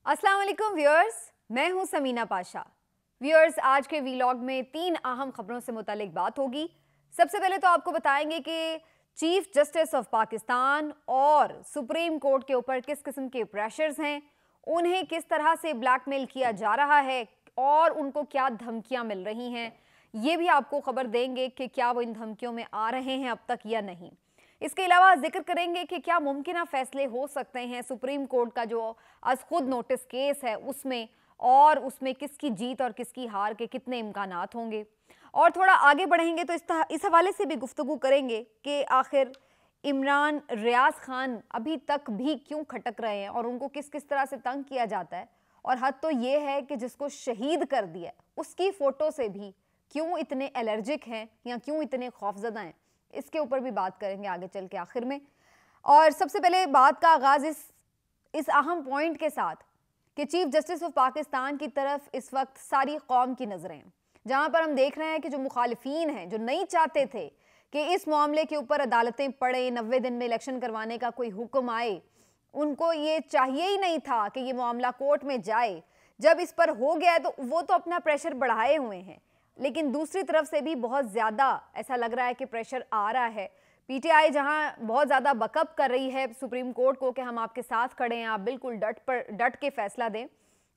अस्सलाम वालेकुम व्यूअर्स, मैं हूं समीना पाशा। व्यूअर्स, आज के वीलॉग में 3 अहम खबरों से मुतालिक बात होगी। सबसे पहले तो आपको बताएंगे कि चीफ जस्टिस ऑफ पाकिस्तान और सुप्रीम कोर्ट के ऊपर किस किस्म के प्रेशर्स हैं, उन्हें किस तरह से ब्लैकमेल किया जा रहा है और उनको क्या धमकियां मिल रही हैं। ये भी आपको खबर देंगे कि क्या वो इन धमकियों में आ रहे हैं अब तक या नहीं। इसके अलावा जिक्र करेंगे कि क्या मुमकिन फैसले हो सकते हैं सुप्रीम कोर्ट का जो आज खुद नोटिस केस है उसमें, और उसमें किसकी जीत और किसकी हार के कितने इम्कानात होंगे। और थोड़ा आगे बढ़ेंगे तो इस हवाले से भी गुफ्तगू करेंगे कि आखिर इमरान रियाज खान अभी तक भी क्यों खटक रहे हैं और उनको किस किस तरह से तंग किया जाता है। और हद तो ये है कि जिसको शहीद कर दिया उसकी फ़ोटो से भी क्यों इतने एलर्जिक हैं या क्यों इतने खौफजदा हैं, इसके ऊपर भी बात करेंगे आगे चल के आखिर में। और सबसे पहले बात का आगाज इस अहम पॉइंट के साथ कि चीफ जस्टिस ऑफ पाकिस्तान की तरफ इस वक्त सारी कौम की नजरें हैं, जहां पर हम देख रहे हैं कि जो मुखालिफिन हैं, जो नहीं चाहते थे कि इस मामले के ऊपर अदालतें पड़े, 90 दिन में इलेक्शन करवाने का कोई हुक्म आए, उनको ये चाहिए ही नहीं था कि ये मामला कोर्ट में जाए। जब इस पर हो गया है तो वो तो अपना प्रेशर बढ़ाए हुए हैं, लेकिन दूसरी तरफ से भी बहुत ज़्यादा ऐसा लग रहा है कि प्रेशर आ रहा है। पीटीआई जहां बहुत ज़्यादा बकअप कर रही है सुप्रीम कोर्ट को कि हम आपके साथ खड़े हैं, आप बिल्कुल डट के फैसला दें,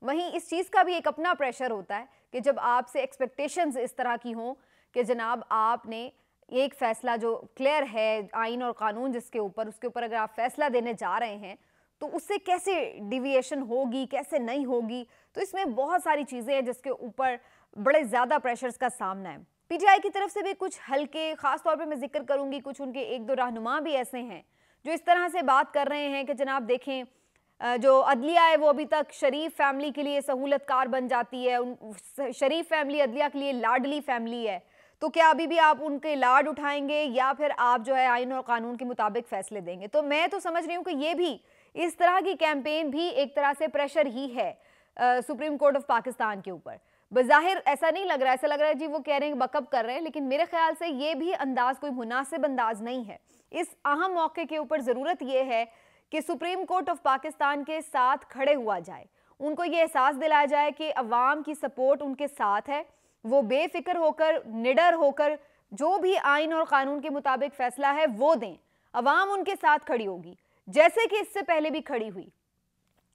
वहीं इस चीज़ का भी एक अपना प्रेशर होता है कि जब आपसे एक्सपेक्टेशंस इस तरह की हों कि जनाब आपने एक फ़ैसला जो क्लियर है, आइन और कानून जिसके ऊपर, उसके ऊपर अगर आप फैसला देने जा रहे हैं तो उससे कैसे डिविएशन होगी, कैसे नहीं होगी। तो इसमें बहुत सारी चीज़ें हैं जिसके ऊपर बड़े ज़्यादा प्रेशर्स का सामना है। पीटीआई की तरफ से भी कुछ हल्के, ख़ास तौर पे मैं जिक्र करूंगी, कुछ उनके एक दो रहनुमा भी ऐसे हैं जो इस तरह से बात कर रहे हैं कि जनाब देखें, जो अदलिया है वो अभी तक शरीफ फैमिली के लिए सहूलतकार बन जाती है। शरीफ फैमिली अदलिया के लिए लाडली फैमिली है, तो क्या अभी भी आप उनके लाड उठाएंगे या फिर आप जो है आइन और कानून के मुताबिक फैसले देंगे। तो मैं तो समझ रही हूँ कि ये भी, इस तरह की कैंपेन भी एक तरह से प्रेशर ही है सुप्रीम कोर्ट ऑफ पाकिस्तान के ऊपर। बज़ाहिर ऐसा नहीं लग रहा है, ऐसा लग रहा है जी वो कह रहे हैं बकअप कर रहे हैं, लेकिन मेरे ख्याल से ये भी अंदाज कोई मुनासिब अंदाज नहीं है। इस अहम मौके के ऊपर ज़रूरत ये है कि सुप्रीम कोर्ट ऑफ पाकिस्तान के साथ खड़े हुआ जाए, उनको ये एहसास दिलाया जाए कि अवाम की सपोर्ट उनके साथ है, वो बेफिक्र होकर, निडर होकर जो भी आइन और कानून के मुताबिक फैसला है वो दें। अवाम उनके साथ खड़ी होगी, जैसे कि इससे पहले भी खड़ी हुई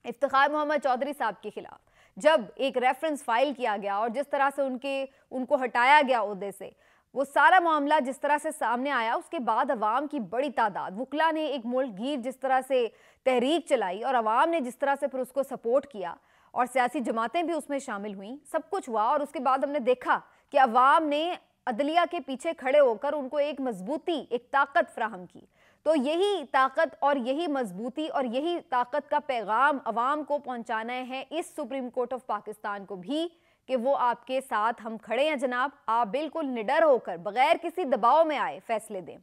इफ्तिखार मोहम्मद चौधरी साहब के खिलाफ जब एक रेफरेंस फाइल किया गया और जिस तरह से उनको हटाया गया ओहदे से, वो सारा मामला जिस तरह से सामने आया, उसके बाद अवाम की बड़ी तादाद, वकला ने एक मुल्क गिर जिस तरह से तहरीक चलाई और अवाम ने जिस तरह से फिर उसको सपोर्ट किया और सियासी जमातें भी उसमें शामिल हुई, सब कुछ हुआ। और उसके बाद हमने देखा कि अवाम ने अदलिया के पीछे खड़े होकर उनको एक मजबूती, एक ताकत फ्राहम की। तो यही ताकत और यही मजबूती और यही ताकत का पैगाम अवाम को पहुंचाना है इस सुप्रीम कोर्ट ऑफ पाकिस्तान को भी कि वो आपके साथ हम खड़े हैं जनाब, आप बिल्कुल निडर होकर बगैर किसी दबाव में आए फैसले दें,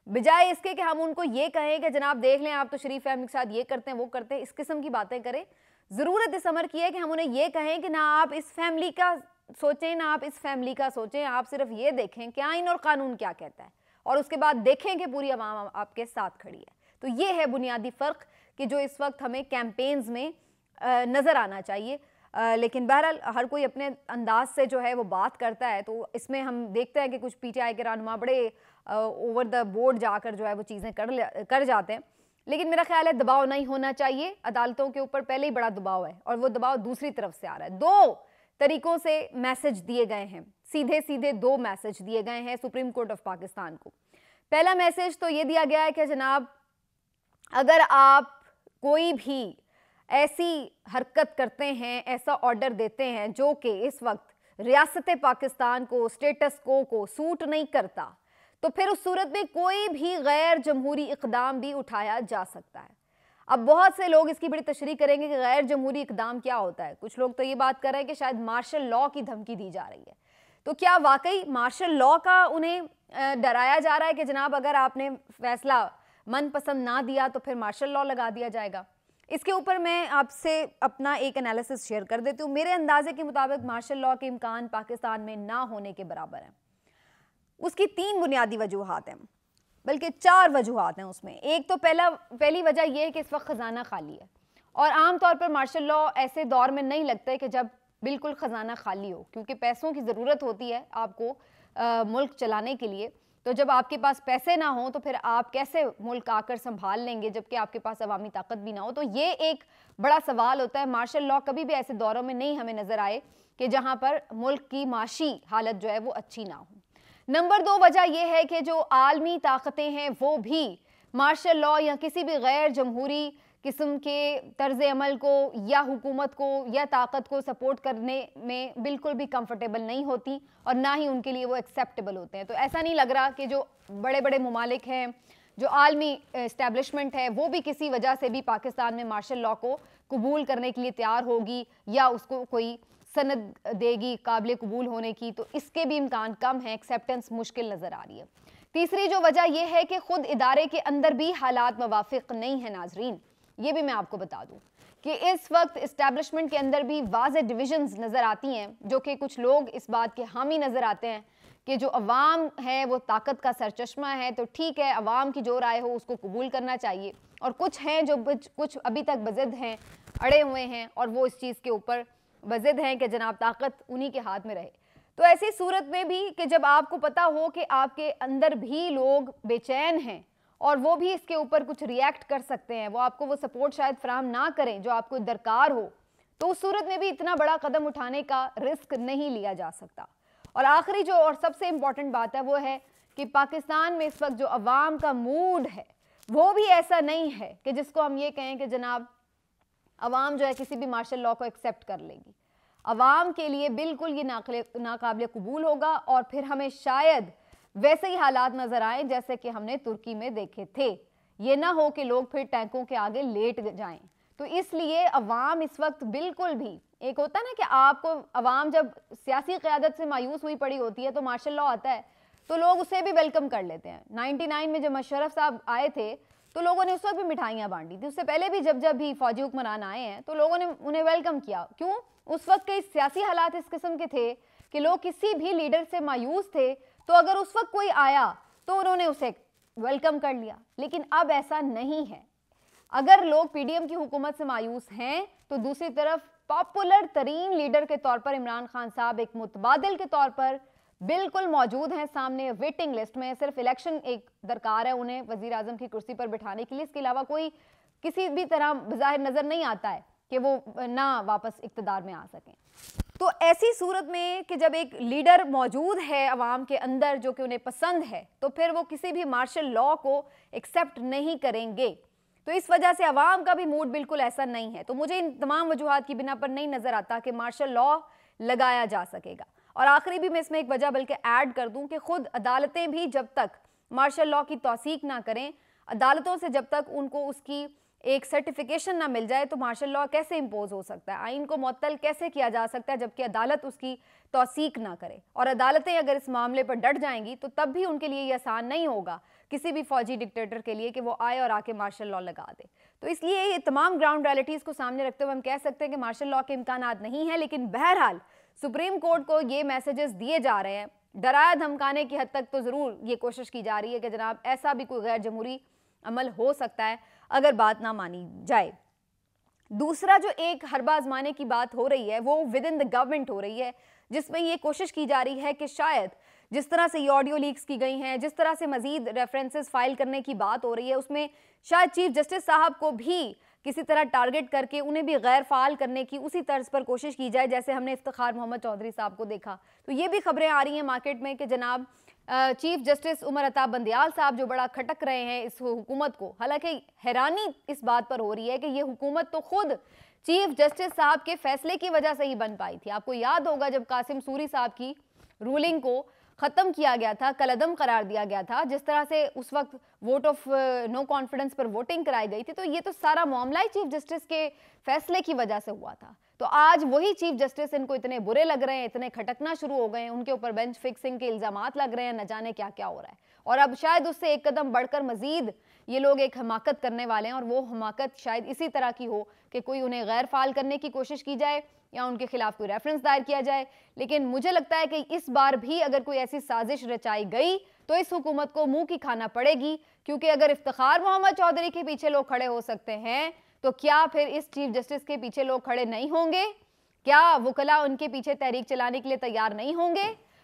बजाय इसके कि हम उनको ये कहें कि जनाब देख लें आप तो शरीफ फैमिली के साथ ये करते हैं वो करते हैं, इस किस्म की बातें करें। ज़रूरत इस अमर की है कि हम उन्हें ये कहें कि ना आप इस फैमिली का सोचें, ना आप इस फैमिली का सोचें, आप सिर्फ ये देखें कि आइन और कानून क्या कहता है और उसके बाद देखें कि पूरी अवाम आपके साथ खड़ी है। तो ये है बुनियादी फ़र्क कि जो इस वक्त हमें कैंपेन्स में नज़र आना चाहिए। लेकिन बहरहाल हर कोई अपने अंदाज से जो है वो बात करता है, तो इसमें हम देखते हैं कि कुछ पीटीआई के रहनुमा बड़े ओवर द बोर्ड जाकर जो है वो चीज़ें कर जाते हैं। लेकिन मेरा ख्याल है दबाव नहीं होना चाहिए, अदालतों के ऊपर पहले ही बड़ा दबाव है और वो दबाव दूसरी तरफ से आ रहा है। दो तरीकों से मैसेज दिए गए हैं, सीधे सीधे दो मैसेज दिए गए हैं सुप्रीम कोर्ट ऑफ पाकिस्तान को। पहला मैसेज तो ये दिया गया है कि जनाब अगर आप कोई भी ऐसी हरकत करते हैं, ऐसा ऑर्डर देते हैं जो कि इस वक्त रियासत पाकिस्तान को, स्टेटस को सूट नहीं करता, तो फिर उस सूरत में कोई भी गैर जमहूरी इकदाम भी उठाया जा सकता है। अब बहुत से लोग इसकी बड़ी तशरीह करेंगे कि गैर जमहूरी इकदाम क्या होता है। कुछ लोग तो ये बात कर रहे हैं कि शायद मार्शल लॉ की धमकी दी जा रही है। तो क्या वाकई मार्शल लॉ का उन्हें डराया जा रहा है कि जनाब अगर आपने फैसला मनपसंद ना दिया तो फिर मार्शल लॉ लगा दिया जाएगा। इसके ऊपर मैं आपसे अपना एक एनालिसिस शेयर कर देती हूँ। मेरे अंदाजे के मुताबिक मार्शल लॉ के इम्कान पाकिस्तान में ना होने के बराबर है। उसकी 3 बुनियादी वजूहात हैं, बल्कि 4 वजूहात हैं उसमें। एक तो पहली वजह यह है कि इस वक्त खजाना खाली है और आमतौर पर मार्शल लॉ ऐसे दौर में नहीं लगता है कि जब बिल्कुल ख़जाना खाली हो, क्योंकि पैसों की ज़रूरत होती है आपको मुल्क चलाने के लिए। तो जब आपके पास पैसे ना हो तो फिर आप कैसे मुल्क आकर संभाल लेंगे जबकि आपके पास अवामी ताकत भी ना हो। तो ये एक बड़ा सवाल होता है। मार्शल लॉ कभी भी ऐसे दौरों में नहीं हमें नज़र आए कि जहाँ पर मुल्क की माशी हालत जो है वो अच्छी ना हो। नंबर 2 वजह यह है कि जो आलमी ताकतें हैं वो भी मार्शल लॉ या किसी भी गैर जमहूरी किस्म के तर्ज अमल को या हुकूमत को या ताकत को सपोर्ट करने में बिल्कुल भी कंफर्टेबल नहीं होती और ना ही उनके लिए वो एक्सेप्टेबल होते हैं। तो ऐसा नहीं लग रहा कि जो बड़े बड़े ममालिक हैं, जो आलमी इस्टेब्लिशमेंट है, वो भी किसी वजह से भी पाकिस्तान में मार्शल लॉ को कबूल करने के लिए तैयार होगी या उसको कोई सनद देगी काबिल कबूल होने की। तो इसके भी इम्कान कम है, एक्सेप्टेंस मुश्किल नज़र आ रही है। तीसरी जो वजह यह है कि खुद इदारे के अंदर भी हालात मुवाफिक नहीं है। नाजरीन, ये भी मैं आपको बता दूं कि इस वक्त इस्टेब्लिशमेंट के अंदर भी वाज़ेह डिविजन्स नज़र आती हैं, जो कि कुछ लोग इस बात के हामी नज़र आते हैं कि जो अवाम है वो ताकत का सरचश्मा है, तो ठीक है अवाम की जो राय हो उसको कबूल करना चाहिए। और कुछ हैं जो कुछ अभी तक बज़िद हैं, अड़े हुए हैं और वो इस चीज़ के ऊपर बज़िद हैं कि जनाब ताकत उन्हीं के हाथ में रहे। तो ऐसी सूरत में भी कि जब आपको पता हो कि आपके अंदर भी लोग बेचैन हैं और वो भी इसके ऊपर कुछ रिएक्ट कर सकते हैं, वो आपको वो सपोर्ट शायद फराहम ना करें जो आपको दरकार हो, तो उस सूरत में भी इतना बड़ा कदम उठाने का रिस्क नहीं लिया जा सकता। और आखिरी जो और सबसे इम्पॉर्टेंट बात है वो है कि पाकिस्तान में इस वक्त जो अवाम का मूड है वो भी ऐसा नहीं है कि जिसको हम ये कहें कि जनाब अवाम जो है किसी भी मार्शल लॉ को एक्सेप्ट कर लेगी। अवाम के लिए बिल्कुल ये नाकाबिल कबूल होगा और फिर हमें शायद वैसे ही हालात नजर आए जैसे कि हमने तुर्की में देखे थे। ये ना हो कि लोग फिर टैंकों के आगे लेट जाएं। तो इसलिए अवाम इस वक्त बिल्कुल भी, एक होता है ना कि आपको अवाम जब सियासी क़यादत से मायूस हुई पड़ी होती है तो मार्शल लॉ आता है तो लोग उसे भी वेलकम कर लेते हैं। 99 में जब मुशर्रफ साहब आए थे तो लोगों ने उस वक्त भी मिठाइयाँ बांटी थी। उससे पहले भी जब भी फौजी हुक्मरान आए हैं तो लोगों ने उन्हें वेलकम किया। क्यों? उस वक्त के सियासी हालात इस किस्म के थे कि लोग किसी भी लीडर से मायूस थे, तो अगर उस वक्त कोई आया तो उन्होंने उसे वेलकम कर लिया। लेकिन अब ऐसा नहीं है। अगर लोग पीडीएम की हुकूमत से मायूस हैं तो दूसरी तरफ पॉपुलर तरीन लीडर के तौर पर इमरान खान साहब एक मुतबादिल के तौर पर बिल्कुल मौजूद हैं सामने, वेटिंग लिस्ट में। सिर्फ इलेक्शन एक दरकार है उन्हें वजीर आजम की कुर्सी पर बिठाने के लिए, इसके अलावा कोई किसी भी तरह बज़ाहिर नजर नहीं आता है कि वो ना वापस इक़्तिदार में आ सकें। तो ऐसी सूरत में कि जब एक लीडर मौजूद है अवाम के अंदर जो कि उन्हें पसंद है, तो फिर वो किसी भी मार्शल लॉ को एक्सेप्ट नहीं करेंगे। तो इस वजह से अवाम का भी मूड बिल्कुल ऐसा नहीं है। तो मुझे इन तमाम वजूहात की बिना पर नहीं नजर आता कि मार्शल लॉ लगाया जा सकेगा। और आखिरी भी मैं इसमें एक वजह बल्कि ऐड कर दूं कि खुद अदालतें भी जब तक मार्शल लॉ की तौसीक ना करें, अदालतों से जब तक उनको उसकी एक सर्टिफिकेशन ना मिल जाए, तो मार्शल लॉ कैसे इम्पोज हो सकता है, आइन को मुअत्तल कैसे किया जा सकता है जबकि अदालत उसकी तौसीक ना करे। और अदालतें अगर इस मामले पर डट जाएंगी तो तब भी उनके लिए ये आसान नहीं होगा किसी भी फौजी डिक्टेटर के लिए कि वो आए और आके मार्शल लॉ लगा दे। तो इसलिए ये तमाम ग्राउंड रियलिटीज़ को सामने रखते हुए हम कह सकते हैं कि मार्शल लॉ के इम्कानात नहीं है। लेकिन बहरहाल सुप्रीम कोर्ट को ये मैसेजेस दिए जा रहे हैं, डराया धमकाने की हद तक तो ज़रूर ये कोशिश की जा रही है कि जनाब ऐसा भी कोई गैर जमहूरी अमल हो सकता है अगर बात ना मानी जाए। दूसरा जो एक हरबा आजमाने की बात हो रही है वो विद इन द गवर्नमेंट हो रही है, जिसमें ये कोशिश की जा रही है कि शायद जिस तरह से ये ऑडियो लीक्स की गई हैं, जिस तरह से मजीद रेफरेंसेस फाइल करने की बात हो रही है, उसमें शायद चीफ जस्टिस साहब को भी किसी तरह टारगेट करके उन्हें भी गैर फाल करने की उसी तर्ज पर कोशिश की जाए जैसे हमने इफ्तिखार मोहम्मद चौधरी साहब को देखा। तो ये भी खबरें आ रही हैं मार्केट में कि जनाब चीफ जस्टिस उमर अता बंदयाल साहब जो बड़ा खटक रहे हैं इस हुकूमत को। हालांकि हैरानी इस बात पर हो रही है कि ये हुकूमत तो खुद चीफ जस्टिस साहब के फैसले की वजह से ही बन पाई थी। आपको याद होगा जब कासिम सूरी साहब की रूलिंग को ख़त्म किया गया था, कलअदम करार दिया गया था, जिस तरह से उस वक्त वोट ऑफ नो कॉन्फिडेंस पर वोटिंग कराई गई थी, तो ये तो सारा मामला ही चीफ जस्टिस के फैसले की वजह से हुआ था। तो आज वही चीफ जस्टिस इनको इतने बुरे लग रहे हैं, इतने खटकना शुरू हो गए हैं, उनके ऊपर बेंच फिक्सिंग के इल्जामात लग रहे हैं, न जाने क्या क्या हो रहा है। और अब शायद उससे एक कदम बढ़कर मजीद ये लोग एक हमाकत करने वाले हैं, और वो हमाकत शायद इसी तरह की हो कि कोई उन्हें गैर फाल करने की कोशिश की जाए या उनके खिलाफ कोई रेफरेंस दायर किया जाए। लेकिन मुझे लगता है कि इस बार भी अगर कोई ऐसी साजिश रचाई गई तो इस हुकूमत को मुंह की खाना पड़ेगी, क्योंकि अगर इफ्तिखार मोहम्मद चौधरी के पीछे लोग खड़े हो सकते हैं तो क्या फिर इस चीफ जस्टिस के पीछे लोग खड़े नहीं होंगे? क्या वुकला उनके पीछे तहरीक चलाने के लिए तैयार नहीं होंगे?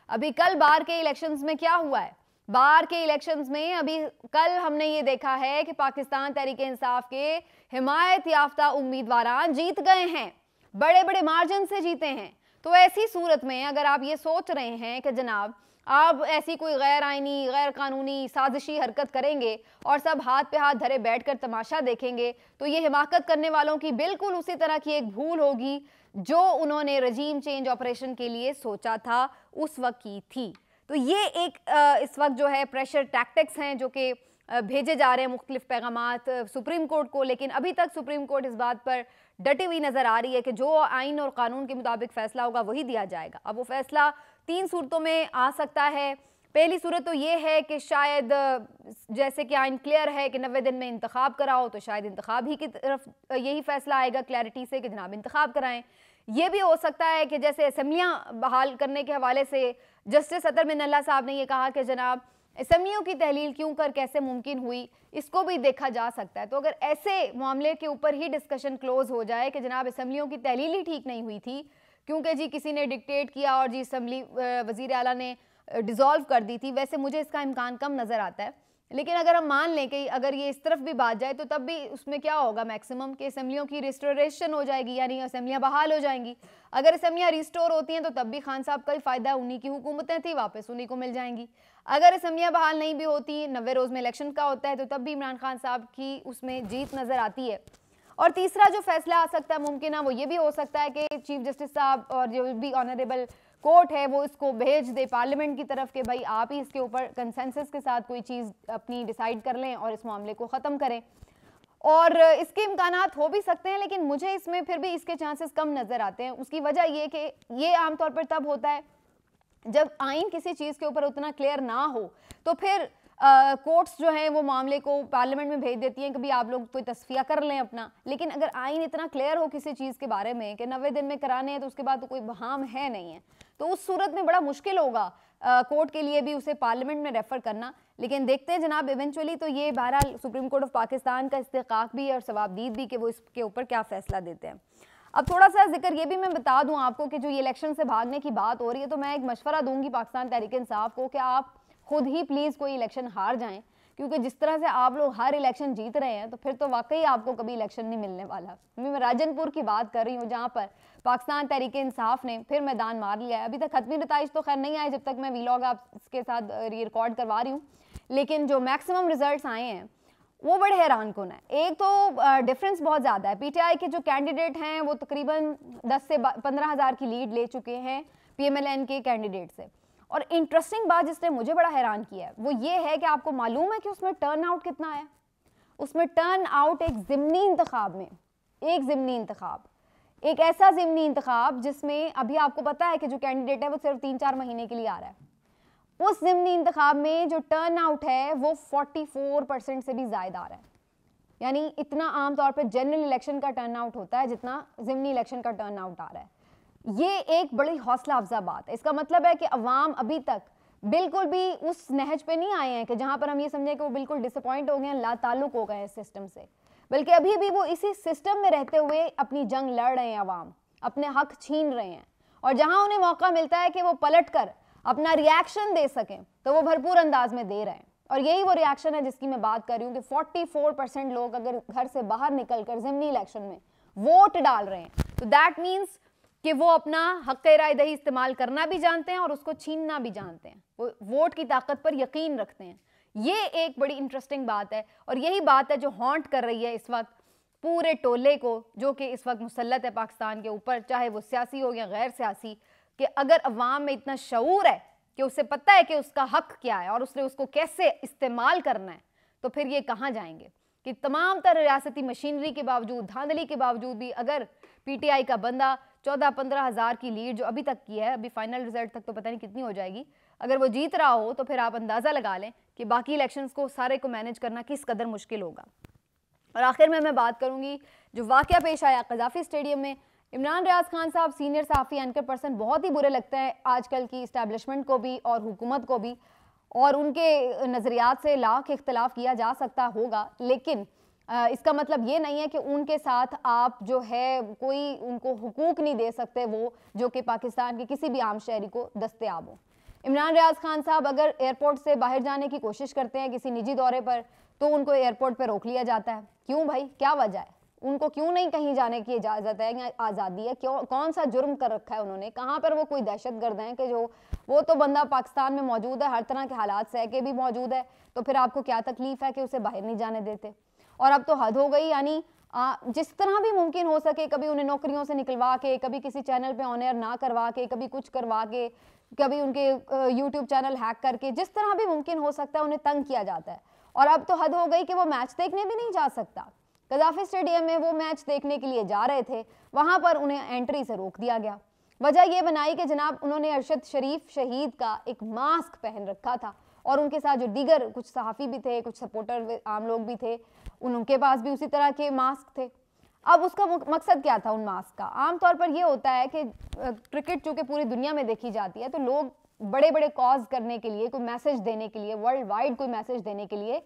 अभी कल बार के इलेक्शंस में क्या हुआ है? बार के इलेक्शंस में अभी कल हमने ये देखा है कि पाकिस्तान तहरीक इंसाफ के हिमायत याफ्ता उम्मीदवार जीत गए हैं, बड़े बड़े मार्जिन से जीते हैं। तो ऐसी सूरत में अगर आप ये सोच रहे हैं कि जनाब आप ऐसी कोई गैर आइनी, गैर कानूनी, साजिशी हरकत करेंगे और सब हाथ पे हाथ धरे बैठकर तमाशा देखेंगे, तो ये हिमाकत करने वालों की बिल्कुल उसी तरह की एक भूल होगी जो उन्होंने रजीम चेंज ऑपरेशन के लिए सोचा था उस वक्त की थी। तो ये एक इस वक्त जो है प्रेशर टैक्टिक्स हैं जो कि भेजे जा रहे हैं मुख्तलिफ पैगामात सुप्रीम कोर्ट को, लेकिन अभी तक सुप्रीम कोर्ट इस बात पर डटी हुई नजर आ रही है कि जो आइन और कानून के मुताबिक फैसला होगा वही दिया जाएगा। अब वो फैसला 3 सूरतों में आ सकता है। पहली सूरत तो ये है कि शायद जैसे कि आइन क्लियर है कि 90 दिन में इंतखाब कराओ, तो शायद इंतखाब ही की तरफ यही फैसला आएगा क्लैरिटी से कि जनाब इंतखाब कराएं। ये भी हो सकता है कि जैसे असेंबलियां बहाल करने के हवाले से जस्टिस अतर मिनल्ला साहब ने ये कहा कि जनाब असेंबलियों की तहलील क्यों कर कैसे मुमकिन हुई, इसको भी देखा जा सकता है। तो अगर ऐसे मामले के ऊपर ही डिस्कशन क्लोज हो जाए कि जनाब असेंबलियों की तहलील ही ठीक नहीं हुई थी क्योंकि जी किसी ने डिक्टेट किया और जी असेंबली वजीर आला ने डिसॉल्व कर दी थी, वैसे मुझे इसका इम्कान कम नज़र आता है। लेकिन अगर हम मान लें कि अगर ये इस तरफ भी बात जाए तो तब भी उसमें क्या होगा मैक्सिमम कि असेंबलियों की रिस्टोरेशन हो जाएगी, यानी असेंबलियां बहाल हो जाएंगी। अगर असेंबलियां रिस्टोर होती हैं तो तब भी खान साहब का ही फ़ायदा है, उन्हीं की हुकूमतें थी, वापस उन्हीं को मिल जाएंगी। अगर असेंबलियां बहाल नहीं भी होती, 90 रोज़ में इलेक्शन का होता है, तो तब भी इमरान खान साहब की उसमें जीत नज़र आती है। और तीसरा जो फैसला आ सकता है मुमकिन है वो ये भी हो सकता है कि चीफ जस्टिस साहब और जो भी ऑनरेबल कोर्ट है वो इसको भेज दे पार्लियामेंट की तरफ कि भाई आप ही इसके ऊपर कंसेंसस के साथ कोई चीज़ अपनी डिसाइड कर लें और इस मामले को ख़त्म करें। और इसके इम्कानात हो भी सकते हैं, लेकिन मुझे इसमें फिर भी इसके चांसेस कम नज़र आते हैं। उसकी वजह ये कि ये आमतौर पर तब होता है जब आइन किसी चीज़ के ऊपर उतना क्लियर ना हो, तो फिर कोर्ट्स जो हैं वो मामले को पार्लियामेंट में भेज देती हैं कि भाई आप लोग कोई तस्फिया कर लें अपना। लेकिन अगर आइन इतना क्लियर हो किसी चीज़ के बारे में कि 90 दिन में कराने हैं तो उसके बाद तो कोई बहाम है नहीं है, तो उस सूरत में बड़ा मुश्किल होगा कोर्ट के लिए भी उसे पार्लियामेंट में रेफर करना। लेकिन देखते हैं जनाब इवेंचुअली तो ये बहरहाल सुप्रीम कोर्ट ऑफ पाकिस्तान का इस्तेकाक भी है और सवाबदीद भी कि वो इसके ऊपर क्या फ़ैसला देते हैं। अब थोड़ा सा जिक्र ये भी मैं बता दूं आपको कि जो ये इलेक्शन से भागने की बात हो रही है, तो मैं एक मशवरा दूंगी पाकिस्तान तहरीक इंसाफ को कि आप खुद ही प्लीज़ कोई इलेक्शन हार जाएं, क्योंकि जिस तरह से आप लोग हर इलेक्शन जीत रहे हैं तो फिर तो वाकई आपको कभी इलेक्शन नहीं मिलने वाला। मैं राजनपुर की बात कर रही हूँ जहाँ पर पाकिस्तान तहरीक इंसाफ ने फिर मैदान मार लिया है। अभी तक खत्मी नताइज तो खैर नहीं आए जब तक मैं वीलॉग आपके साथ रिकॉर्ड करवा रही हूँ, लेकिन जो मैक्सिमम रिजल्ट्स आए हैं वो बड़े हैरान कुन है। एक तो डिफरेंस बहुत ज़्यादा है, पीटीआई के जो कैंडिडेट हैं वो तकरीबन 10 से 15 हज़ार की लीड ले चुके हैं पीएमएलएन के कैंडिडेट से। और इंटरेस्टिंग बात जिसने मुझे बड़ा हैरान किया है वो ये है कि आपको मालूम है कि उसमें टर्न आउट कितना है? उसमें टर्न आउट एक ज़िमनी इंतखाब में, एक ज़िमनी इंतखाब, एक ऐसा ज़िमनी इंतखाब जिसमें अभी आपको पता है कि जो कैंडिडेट है वो सिर्फ 3-4 महीने के लिए आ रहा है, उस ज़िमनी इंतखाब में जो टर्न आउट है वो 44% से भी ज़्यादा आ रहा है। यानी इतना आमतौर पर जनरल इलेक्शन का टर्न आउट होता है जितना ज़िमनी इलेक्शन का टर्न आउट आ रहा है। ये एक बड़ी हौसला अफजा बात है। इसका मतलब है कि अवाम अभी तक बिल्कुल भी उस नहज पे नहीं आए हैं कि जहां पर हम ये समझें कि वो बिल्कुल डिसअपॉइंट हो गए हैं, लाताल्लुक हो गए हैं सिस्टम से, बल्कि अभी भी वो इसी सिस्टम में रहते हुए अपनी जंग लड़ रहे हैं, अवाम अपने हक छीन रहे हैं। और जहां उन्हें मौका मिलता है कि वो पलट कर अपना रिएक्शन दे सकें तो वो भरपूर अंदाज में दे रहे हैं। और यही वो रिएक्शन है जिसकी मैं बात कर रही हूँ कि 44% लोग अगर घर से बाहर निकल कर ज़िमनी इलेक्शन में वोट डाल रहे हैं तो दैट मीन्स कि वो अपना हक़ राय दही इस्तेमाल करना भी जानते हैं और उसको छीनना भी जानते हैं, वो वोट की ताकत पर यकीन रखते हैं। ये एक बड़ी इंटरेस्टिंग बात है और यही बात है जो हॉन्ट कर रही है इस वक्त पूरे टोले को जो कि इस वक्त मुसल्लत है पाकिस्तान के ऊपर, चाहे वो सियासी हो या गैर सियासी, कि अगर अवाम में इतना शऊर है कि उसे पता है कि उसका हक क्या है और उसने उसको कैसे इस्तेमाल करना है, तो फिर ये कहाँ जाएंगे कि तमाम तरह रियासती मशीनरी के बावजूद, धांधली के बावजूद भी अगर पीटीआई का बंदा 14-15 हज़ार की लीड जो अभी तक की है, अभी फाइनल रिजल्ट तक तो पता नहीं कितनी हो जाएगी, अगर वो जीत रहा हो तो फिर आप अंदाज़ा लगा लें कि बाकी इलेक्शंस को सारे को मैनेज करना किस कदर मुश्किल होगा। और आखिर में मैं बात करूंगी जो वाक़या पेश आया क़ज़ाफ़ी स्टेडियम में। इमरान रियाज खान साहब सीनियर सहाफ़ी एंकर पर्सन बहुत ही बुरे लगते हैं आजकल की इस्टेब्लिशमेंट को भी और हुकूमत को भी, और उनके नज़रियात से लाख इख्तलाफ किया जा सकता होगा, लेकिन इसका मतलब ये नहीं है कि उनके साथ आप जो है कोई उनको हुकूक नहीं दे सकते वो जो कि पाकिस्तान के किसी भी आम शहरी को दस्तयाब हो। इमरान रियाज खान साहब अगर एयरपोर्ट से बाहर जाने की कोशिश करते हैं किसी निजी दौरे पर तो उनको एयरपोर्ट पर रोक लिया जाता है। क्यों भाई, क्या वजह है? उनको क्यों नहीं कहीं जाने की इजाज़त है या आज़ादी है? क्यों, कौन सा जुर्म कर रखा है उन्होंने? कहाँ पर वो कोई दहशतगर्द हैं कि जो वो तो बंदा पाकिस्तान में मौजूद है, हर तरह के हालात सह के भी मौजूद है, तो फिर आपको क्या तकलीफ है कि उसे बाहर नहीं जाने देते? और अब तो हद हो गई, यानी जिस तरह भी मुमकिन हो सके कभी उन्हें नौकरियों से निकलवा के, कभी किसी चैनल पे ऑन एयर ना करवा के, कभी कुछ करवा के, कभी उनके यूट्यूब चैनल हैक करके, जिस तरह भी मुमकिन हो सकता है उन्हें तंग किया जाता है। और अब तो हद हो गई कि वो मैच देखने भी नहीं जा सकता। कज़ाफ़ी स्टेडियम में वो मैच देखने के लिए जा रहे थे, वहाँ पर उन्हें एंट्री से रोक दिया गया। वजह यह बनाई कि जनाब उन्होंने अरशद शरीफ शहीद का एक मास्क पहन रखा था और उनके साथ जो दीगर कुछ सहाफ़ी भी थे, कुछ सपोर्टर आम लोग भी थे, उनके पास भी उसी तरह के मास्क थे। अब उसका मकसद क्या था उन मास्क का? आमतौर पर यह होता है कि क्रिकेट चूँकि पूरी दुनिया में देखी जाती है तो लोग बड़े बड़े कॉज करने के लिए, कोई मैसेज देने के लिए, वर्ल्ड वाइड कोई मैसेज देने के लिए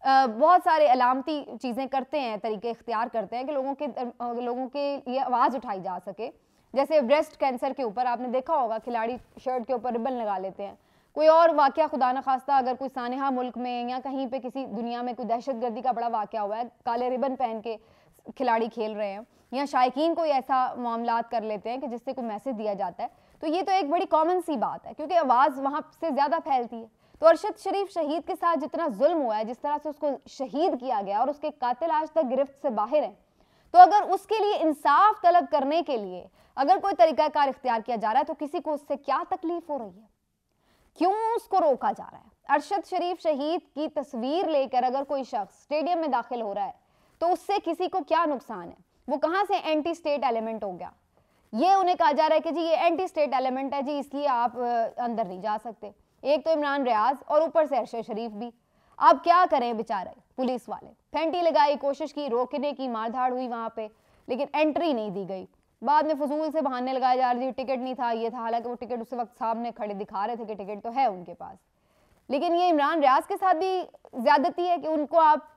बहुत सारे अलामती चीज़ें करते हैं, तरीके इख्तियार करते हैं कि लोगों के लिए आवाज़ उठाई जा सके। जैसे ब्रेस्ट कैंसर के ऊपर आपने देखा होगा खिलाड़ी शर्ट के ऊपर रिबन लगा लेते हैं। कोई और वाक़या खुदा न खास्ता अगर कोई सानिहा मुल्क में या कहीं पे किसी दुनिया में कोई दहशतगर्दी का बड़ा वाक़या हुआ है, काले रिबन पहन के खिलाड़ी खेल रहे हैं या शायकीन कोई ऐसा मामलात कर लेते हैं कि जिससे कोई मैसेज दिया जाता है, तो ये तो एक बड़ी कॉमन सी बात है क्योंकि आवाज़ वहाँ से ज़्यादा फैलती है। तो अरशद शरीफ शहीद के साथ जितना जुल्म हुआ है, जिस तरह से उसको शहीद किया गया और उसके कातिल आज तक गिरफ्त से बाहर हैं, तो अगर उसके लिए इंसाफ तलब करने के लिए अगर कोई तरीकाकार इख्तियार किया जा रहा है तो किसी को उससे क्या तकलीफ हो रही है? क्यों उसको रोका जा रहा है? अरशद शरीफ शहीद की तस्वीर लेकर अगर कोई शख्स स्टेडियम में दाखिल हो रहा है तो उससे किसी को क्या नुकसान है? वो कहाँ से एंटी स्टेट एलिमेंट हो गया? ये उन्हें कहा जा रहा है कि जी ये एंटी स्टेट एलिमेंट है जी, इसलिए आप अंदर नहीं जा सकते। एक तो इमरान रियाज और ऊपर से अरशद शरीफ भी। अब क्या करें बेचारे पुलिस वाले? फेंटी लगाई, कोशिश की, रोकने की, मारधाड़ हुई वहाँ पे, लेकिन एंट्री नहीं दी गई। बाद में फजूल से बहाने लगाए जा रहे थे, टिकट नहीं था, ये था, हालांकि वो टिकट उस वक्त सामने खड़े दिखा रहे थे कि टिकट तो है उनके पास। लेकिन ये इमरान रियाज के साथ भी ज्यादती है कि उनको आप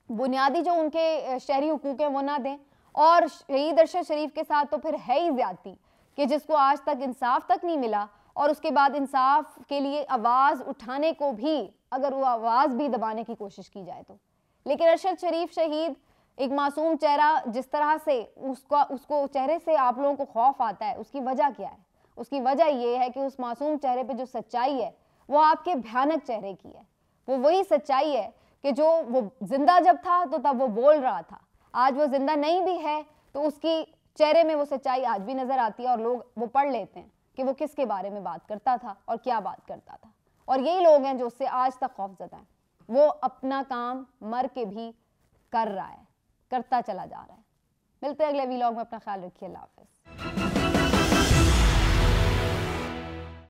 बुनियादी जो उनके शहरी हुकूक हैं वो ना दें, और शहीद अरशद शरीफ के साथ तो फिर है ही ज्यादती कि जिसको आज तक इंसाफ तक नहीं मिला और उसके बाद इंसाफ के लिए आवाज़ उठाने को भी अगर वो आवाज़ भी दबाने की कोशिश की जाए तो। लेकिन अरशद शरीफ शहीद एक मासूम चेहरा, जिस तरह से उसको चेहरे से आप लोगों को खौफ आता है, उसकी वजह क्या है? उसकी वजह ये है कि उस मासूम चेहरे पे जो सच्चाई है वो आपके भयानक चेहरे की है। वो वही सच्चाई है कि जो वो जिंदा जब था तो तब वो बोल रहा था, आज वो जिंदा नहीं भी है तो उसकी चेहरे में वो सच्चाई आज भी नजर आती है और लोग वो पढ़ लेते हैं कि वो किसके बारे में बात करता था और क्या बात करता था। और यही लोग हैं जो उससे आज तक खौफजदा हैं। वो अपना काम मर के भी कर रहा है, करता चला जा रहा है। मिलते हैं अगले वीलॉग में, अपना ख्याल रखिए, अल्लाह हाफ़िज़।